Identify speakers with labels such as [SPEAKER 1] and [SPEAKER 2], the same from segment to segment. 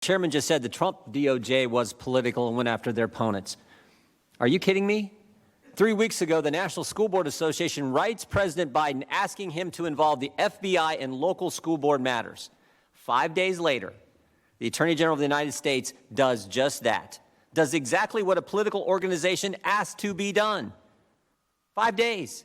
[SPEAKER 1] Chairman just said the Trump DOJ was political and went after their opponents. Are you kidding me? 3 weeks ago, the National School Board Association writes President Biden asking him to involve the FBI in local school board matters. 5 days later, the Attorney General of the United States does just that, does exactly what a political organization asked to be done. 5 days.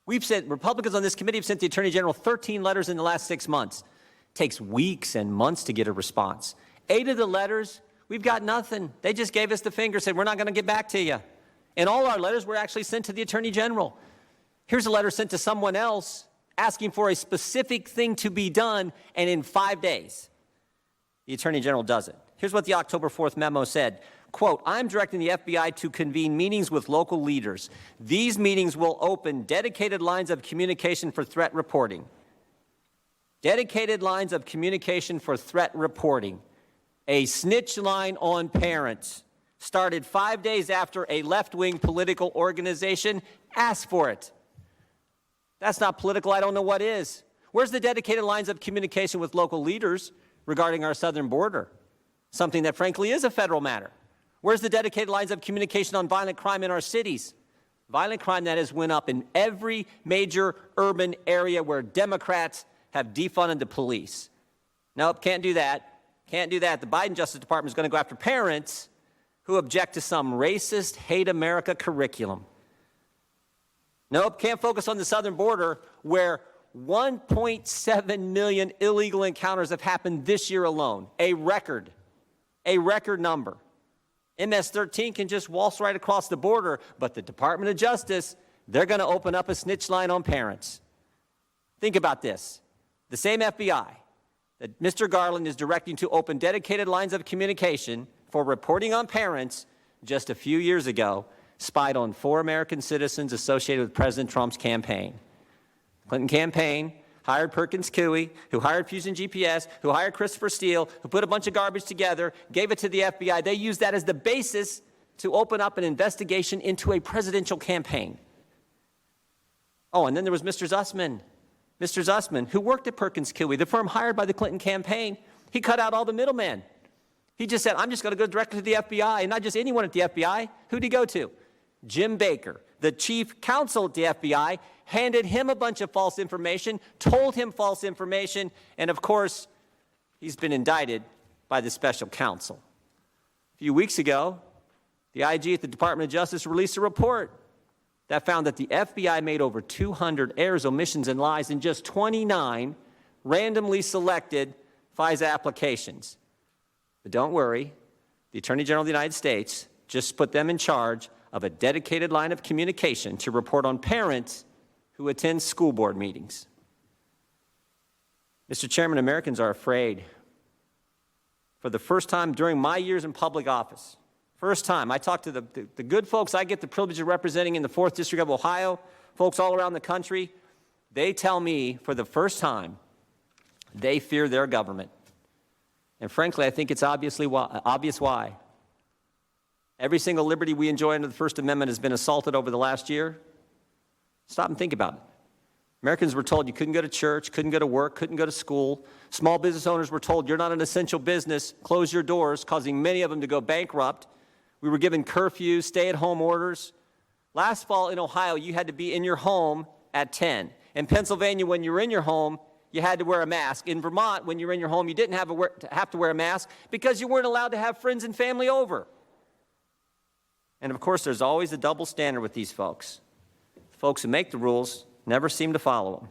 [SPEAKER 1] Republicans on this committee have sent the Attorney General 13 letters in the last 6 months. It takes weeks and months to get a response. 8 of the letters, we've got nothing. They just gave us the finger, said, we're not going to get back to you. And all our letters were actually sent to the Attorney General. Here's a letter sent to someone else asking for a specific thing to be done, and in 5 days, the Attorney General does it. Here's what the October 4th memo said. Quote, I'm directing the FBI to convene meetings with local leaders. These meetings will open dedicated lines of communication for threat reporting. Dedicated lines of communication for threat reporting. A snitch line on parents. Started 5 days after a left-wing political organization asked for it. That's not political. I don't know what is. Where's the dedicated lines of communication with local leaders regarding our southern border? Something that, frankly, is a federal matter. Where's the dedicated lines of communication on violent crime in our cities? Violent crime that has went up in every major urban area where Democrats have defunded the police. Nope, can't do that. Can't do that. The Biden Justice Department is going to go after parents who object to some racist, hate America curriculum. Nope, can't focus on the southern border where 1.7 million illegal encounters have happened this year alone. A record number. MS-13 can just waltz right across the border, but the Department of Justice, they're going to open up a snitch line on parents. Think about this. The same FBI that Mr. Garland is directing to open dedicated lines of communication for reporting on parents just a few years ago spied on 4 American citizens associated with President Trump's campaign. The Clinton campaign hired Perkins Coie, who hired Fusion GPS, who hired Christopher Steele, who put a bunch of garbage together, gave it to the FBI. They used that as the basis to open up an investigation into a presidential campaign. Oh, and then there was Mr. Zussman. Mr. Zussman, who worked at Perkins Coie, the firm hired by the Clinton campaign. He cut out all the middlemen. He just said, I'm just going to go directly to the FBI, and not just anyone at the FBI. Who'd he go to? Jim Baker, the chief counsel at the FBI, handed him a bunch of false information, told him false information, and of course, he's been indicted by the special counsel. A few weeks ago, the IG at the Department of Justice released a report that found that the FBI made over 200 errors, omissions, and lies in just 29 randomly selected FISA applications. But don't worry, the Attorney General of the United States just put them in charge of a dedicated line of communication to report on parents who attend school board meetings. Mr. Chairman, Americans are afraid. For the first time during my years in public office, first time, I talked to the good folks I get the privilege of representing in the 4th District of Ohio, folks all around the country. They tell me for the first time they fear their government. And frankly, I think it's obvious why. Every single liberty we enjoy under the First Amendment has been assaulted over the last year. Stop and think about it. Americans were told you couldn't go to church, couldn't go to work, couldn't go to school. Small business owners were told you're not an essential business, close your doors, causing many of them to go bankrupt. We were given curfews, stay-at-home orders. Last fall in Ohio, you had to be in your home at 10. In Pennsylvania, when you were in your home, you had to wear a mask. In Vermont, when you were in your home, you didn't have to wear a mask because you weren't allowed to have friends and family over. And of course, there's always a double standard with these folks. The folks who make the rules never seem to follow them.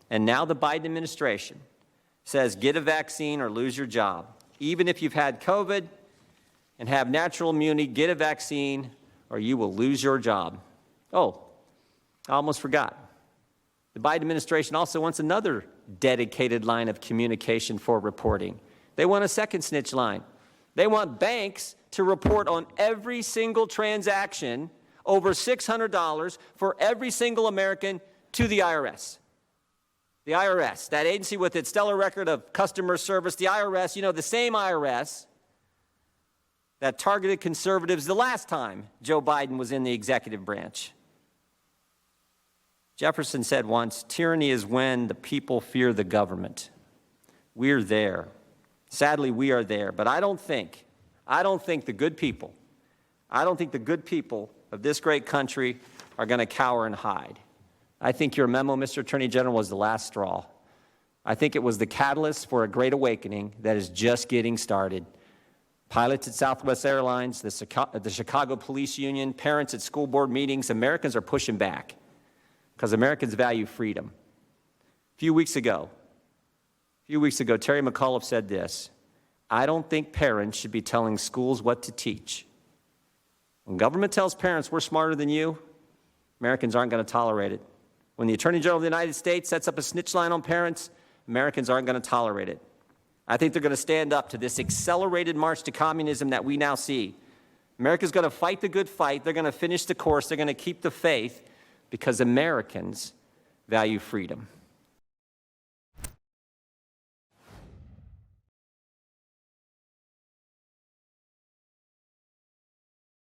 [SPEAKER 1] And now the Biden administration says get a vaccine or lose your job. Even if you've had COVID and have natural immunity, get a vaccine or you will lose your job. Oh, I almost forgot. The Biden administration also wants another dedicated line of communication for reporting. They want a second snitch line. They want banks to report on every single transaction over $600 for every single American to the IRS. The IRS, that agency with its stellar record of customer service, the IRS, the same IRS that targeted conservatives the last time Joe Biden was in the executive branch. Jefferson said once, tyranny is when the people fear the government. We're there. Sadly, we are there. But I don't think the good people of this great country are going to cower and hide. I think your memo, Mr. Attorney General, was the last straw. I think it was the catalyst for a great awakening that is just getting started. Pilots at Southwest Airlines, the Chicago Police Union, parents at school board meetings, Americans are pushing back because Americans value freedom. A few weeks ago, Terry McAuliffe said this: I don't think parents should be telling schools what to teach. When government tells parents we're smarter than you, Americans aren't going to tolerate it. When the Attorney General of the United States sets up a snitch line on parents, Americans aren't going to tolerate it. I think they're going to stand up to this accelerated march to communism that we now see. America's going to fight the good fight. They're going to finish the course. They're going to keep the faith because Americans value freedom.